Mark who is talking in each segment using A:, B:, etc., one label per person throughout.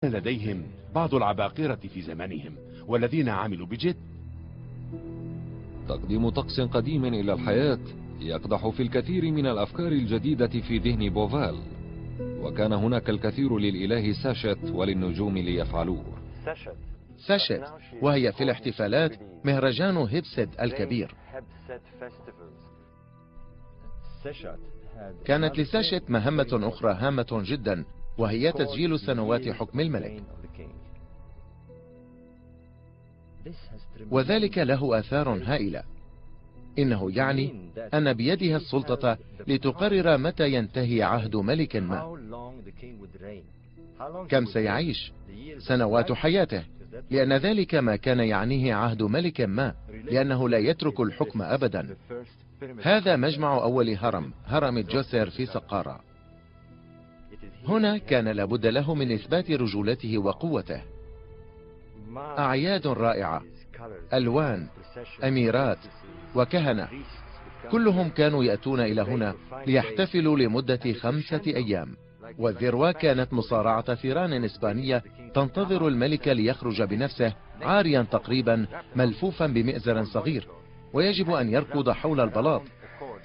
A: لديهم بعض العباقرة في زمانهم والذين عملوا بجد.
B: تقديم طقس قديم إلى الحياة يقدح في الكثير من الأفكار الجديدة في ذهن بوفال، وكان هناك الكثير للإله ساشت وللنجوم ليفعلوه.
C: ساشت، وهي في الاحتفالات مهرجان هيبسد الكبير. كانت لساشت مهمة أخرى هامة جدا، وهي تسجيل سنوات حكم الملك، وذلك له آثار هائلة. إنه يعني أن بيدها السلطة لتقرر متى ينتهي عهد ملك ما، كم سيعيش، سنوات حياته، لأن ذلك ما كان يعنيه عهد ملك ما، لأنه لا يترك الحكم أبدا. هذا مجمع أول هرم جوسر في سقارة. هنا كان لابد له من إثبات رجولته وقوته. أعياد رائعة، ألوان، أميرات وكهنة، كلهم كانوا يأتون إلى هنا ليحتفلوا لمدة 5 أيام. والذروة كانت مصارعة ثيران إسبانية تنتظر الملك ليخرج بنفسه عاريا تقريبا، ملفوفا بمئزر صغير، ويجب أن يركض حول البلاط.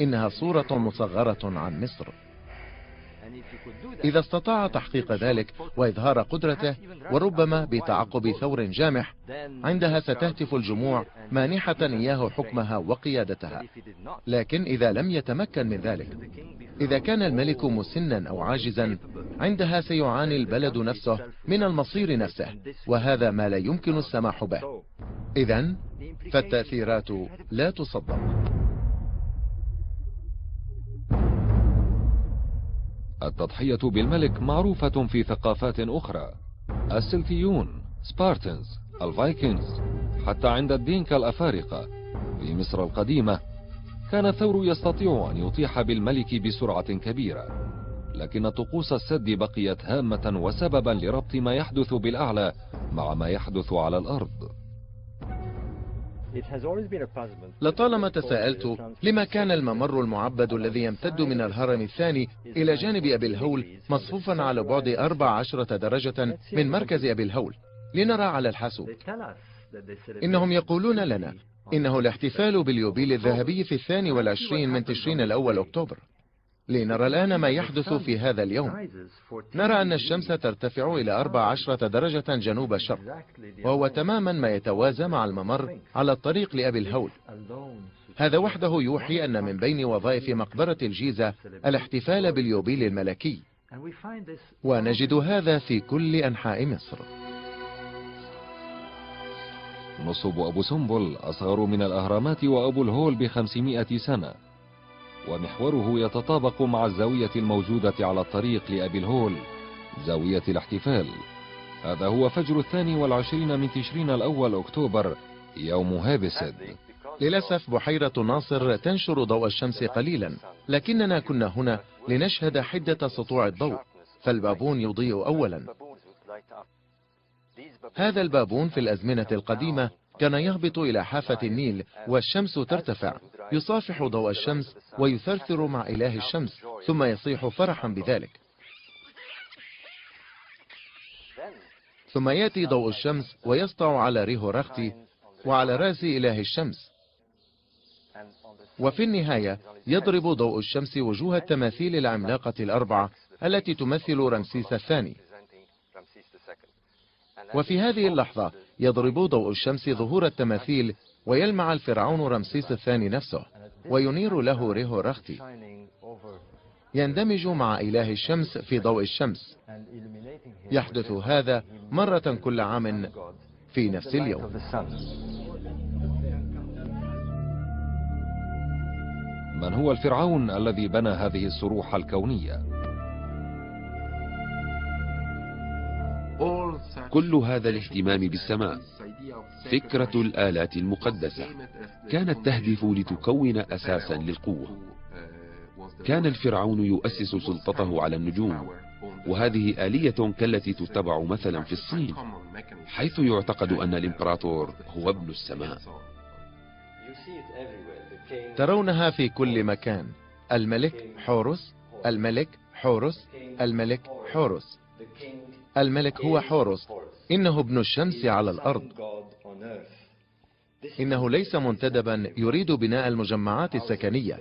C: إنها صورة مصغرة عن مصر. إذا استطاع تحقيق ذلك وإظهار قدرته، وربما بتعقب ثور جامح، عندها ستهتف الجموع مانحة إياه حكمها وقيادتها. لكن إذا لم يتمكن من ذلك، إذا كان الملك مسنا أو عاجزا، عندها سيعاني البلد نفسه من المصير نفسه، وهذا ما لا يمكن السماح به. إذن فالتأثيرات لا تصدق.
B: التضحية بالملك معروفة في ثقافات أخرى. السلتيون، سبارتنز، الفايكنز، حتى عند الدينكا الأفارقة. في مصر القديمة كان الثور يستطيع أن يطيح بالملك بسرعة كبيرة، لكن طقوس السد بقيت هامة وسببا لربط ما يحدث بالأعلى مع ما يحدث على الأرض.
C: لطالما تساءلت لما كان الممر المعبد الذي يمتد من الهرم الثاني إلى جانب أبي الهول مصفوفا على بعد 14 درجة من مركز أبي الهول. لنرى على الحاسوب. إنهم يقولون لنا إنه الاحتفال باليوبيل الذهبي في 22 من تشرين الأول أكتوبر. لنرى الآن ما يحدث في هذا اليوم. نرى أن الشمس ترتفع إلى 14 درجة جنوب الشرق، وهو تماما ما يتوازى مع الممر على الطريق لأبي الهول. هذا وحده يوحي أن من بين وظائف مقبرة الجيزة الاحتفال باليوبيل الملكي، ونجد هذا في كل أنحاء مصر.
B: نصب أبو سمبل أصغر من الأهرامات وأبو الهول ب500 سنة، ومحوره يتطابق مع الزاوية الموجودة على الطريق لأبي الهول، زاوية الاحتفال. هذا هو فجر 22 من تشرين الأول أكتوبر، يوم هابسد.
C: للأسف بحيرة ناصر تنشر ضوء الشمس قليلا، لكننا كنا هنا لنشهد حدة سطوع الضوء، فالبابون يضيء أولا. هذا البابون في الأزمنة القديمة كان يهبط إلى حافة النيل والشمس ترتفع، يصافح ضوء الشمس ويثرثر مع إله الشمس، ثم يصيح فرحا بذلك. ثم يأتي ضوء الشمس ويسطع على ريهو رختي وعلى رأس إله الشمس، وفي النهاية يضرب ضوء الشمس وجوه التماثيل العملاقة الأربعة التي تمثل رمسيس الثاني. وفي هذه اللحظة يضرب ضوء الشمس ظهور التماثيل، ويلمع الفرعون رمسيس الثاني نفسه، وينير له ريهو رختي، يندمج مع إله الشمس في ضوء الشمس. يحدث هذا مرة كل عام في نفس اليوم.
B: من هو الفرعون الذي بنى هذه الصروح الكونية؟
D: كل هذا الاهتمام بالسماء، فكرة الآلات المقدسة، كانت تهدف لتكون أساسا للقوة. كان الفرعون يؤسس سلطته على النجوم، وهذه آلية كالتي تتبع مثلا في الصين، حيث يعتقد أن الإمبراطور هو ابن السماء.
C: ترونها في كل مكان: الملك حورس، الملك حورس، الملك حورس. الملك هو حورس، إنه ابن الشمس على الأرض. إنه ليس منتدبا يريد بناء المجمعات السكنية،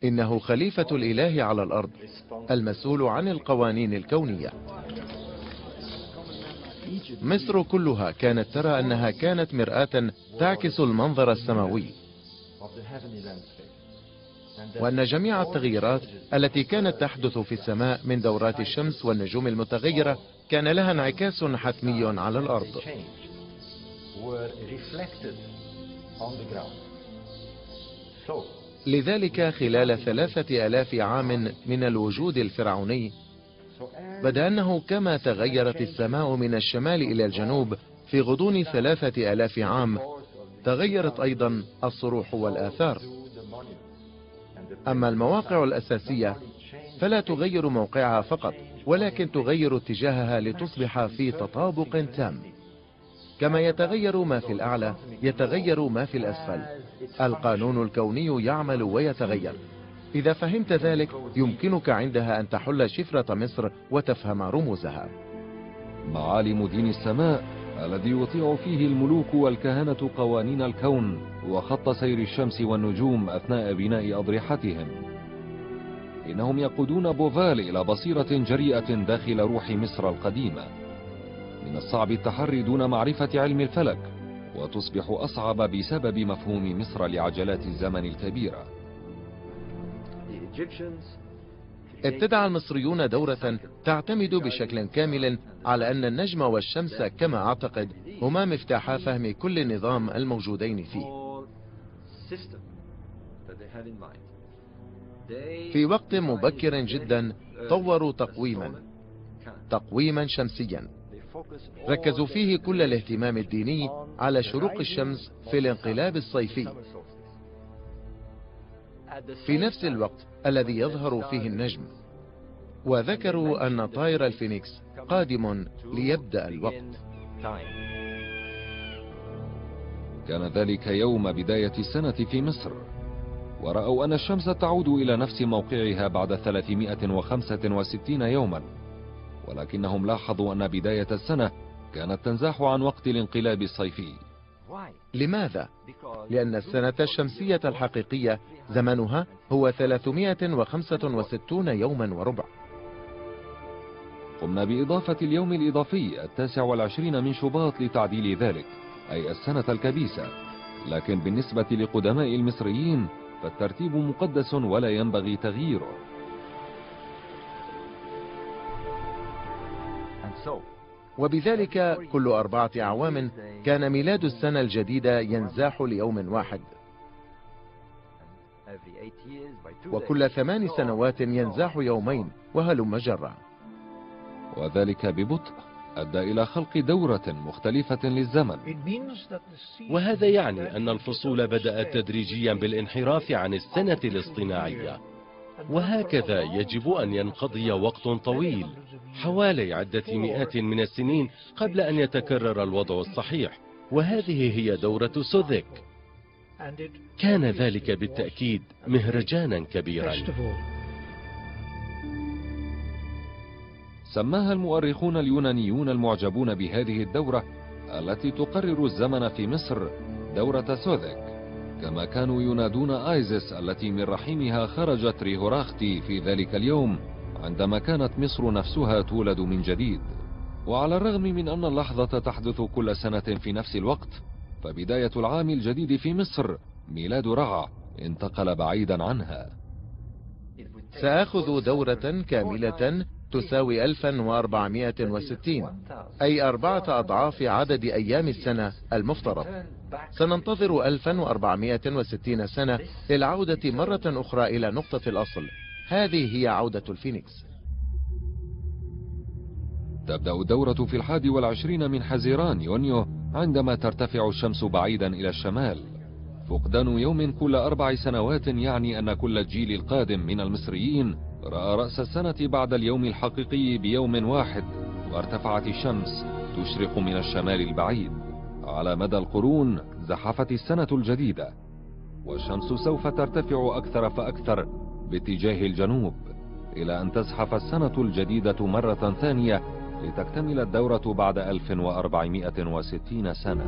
C: إنه خليفة الإله على الأرض، المسؤول عن القوانين الكونية. مصر كلها كانت ترى أنها كانت مرآة تعكس المنظر السماوي، وأن جميع التغييرات التي كانت تحدث في السماء من دورات الشمس والنجوم المتغيرة كان لها انعكاس حتمي على الأرض. لذلك خلال 3000 عام من الوجود الفرعوني، بدا أنه كما تغيرت السماء من الشمال إلى الجنوب في غضون 3000 عام، تغيرت أيضا الصروح والآثار. أما المواقع الأساسية فلا تغير موقعها فقط، ولكن تغير اتجاهها لتصبح في تطابق تام. كما يتغير ما في الأعلى يتغير ما في الأسفل. القانون الكوني يعمل ويتغير. إذا فهمت ذلك يمكنك عندها أن تحل شفرة مصر وتفهم رموزها.
B: معالم دين السماء الذي يطيع فيه الملوك والكهنة قوانين الكون وخط سير الشمس والنجوم أثناء بناء أضرحتهم. إنهم يقودون بوفال إلى بصيرة جريئة داخل روح مصر القديمة. من الصعب التحري دون معرفة علم الفلك، وتصبح أصعب بسبب مفهوم مصر لعجلات الزمن الكبيرة.
C: ابتدع المصريون دورة تعتمد بشكل كامل على أن النجم والشمس كما أعتقد هما مفتاح فهم كل نظام الموجودين فيه. في وقت مبكر جدا طوروا تقويما شمسيا، ركزوا فيه كل الاهتمام الديني على شروق الشمس في الانقلاب الصيفي، في نفس الوقت الذي يظهر فيه النجم، وذكروا أن طائر الفينيكس قادم ليبدأ الوقت.
B: كان ذلك يوم بداية السنة في مصر، ورأوا أن الشمس تعود إلى نفس موقعها بعد 365 يوما، ولكنهم لاحظوا أن بداية السنة كانت تنزاح عن وقت الانقلاب الصيفي.
C: لماذا؟ لأن السنة الشمسية الحقيقية زمنها هو 365 يوما وربع.
B: قمنا بإضافة اليوم الإضافي 29 من شباط لتعديل ذلك، أي السنة الكبيسة. لكن بالنسبة لقدماء المصريين فالترتيب مقدس ولا ينبغي تغييره.
C: وبذلك كل 4 أعوام كان ميلاد السنة الجديدة ينزاح ليوم واحد، وكل 8 سنوات ينزاح يومين، وهلم جرا.
B: وذلك ببطء أدى إلى خلق دورة مختلفة للزمن.
E: وهذا يعني أن الفصول بدأت تدريجيا بالانحراف عن السنة الاصطناعية، وهكذا يجب أن ينقضي وقت طويل حوالي عدة مئات من السنين قبل أن يتكرر الوضع الصحيح، وهذه هي دورة سوذيك. كان ذلك بالتأكيد مهرجانا كبيرا.
B: سماها المؤرخون اليونانيون المعجبون بهذه الدورة التي تقرر الزمن في مصر دورة سوذيك، كما كانوا ينادون آيزيس التي من رحمها خرجت ريهوراختي في ذلك اليوم عندما كانت مصر نفسها تولد من جديد. وعلى الرغم من أن اللحظة تحدث كل سنة في نفس الوقت، فبداية العام الجديد في مصر ميلاد رع انتقل بعيدا عنها.
C: سأخذ دورة كاملة تساوي 1460، أي 4 أضعاف عدد أيام السنة المفترض. سننتظر 1460 سنة للعودة مرة أخرى إلى نقطة الأصل. هذه هي عودة الفينيكس.
B: تبدأ الدورة في 21 من حزيران يونيو عندما ترتفع الشمس بعيدا إلى الشمال. فقدان يوم كل 4 سنوات يعني أن كل الجيل القادم من المصريين رأى رأس السنة بعد اليوم الحقيقي بيوم واحد، وارتفعت الشمس تشرق من الشمال البعيد. على مدى القرون زحفت السنة الجديدة، والشمس سوف ترتفع أكثر فأكثر باتجاه الجنوب، إلى أن تزحف السنة الجديدة مرة ثانية لتكتمل الدورة بعد 1460 سنة.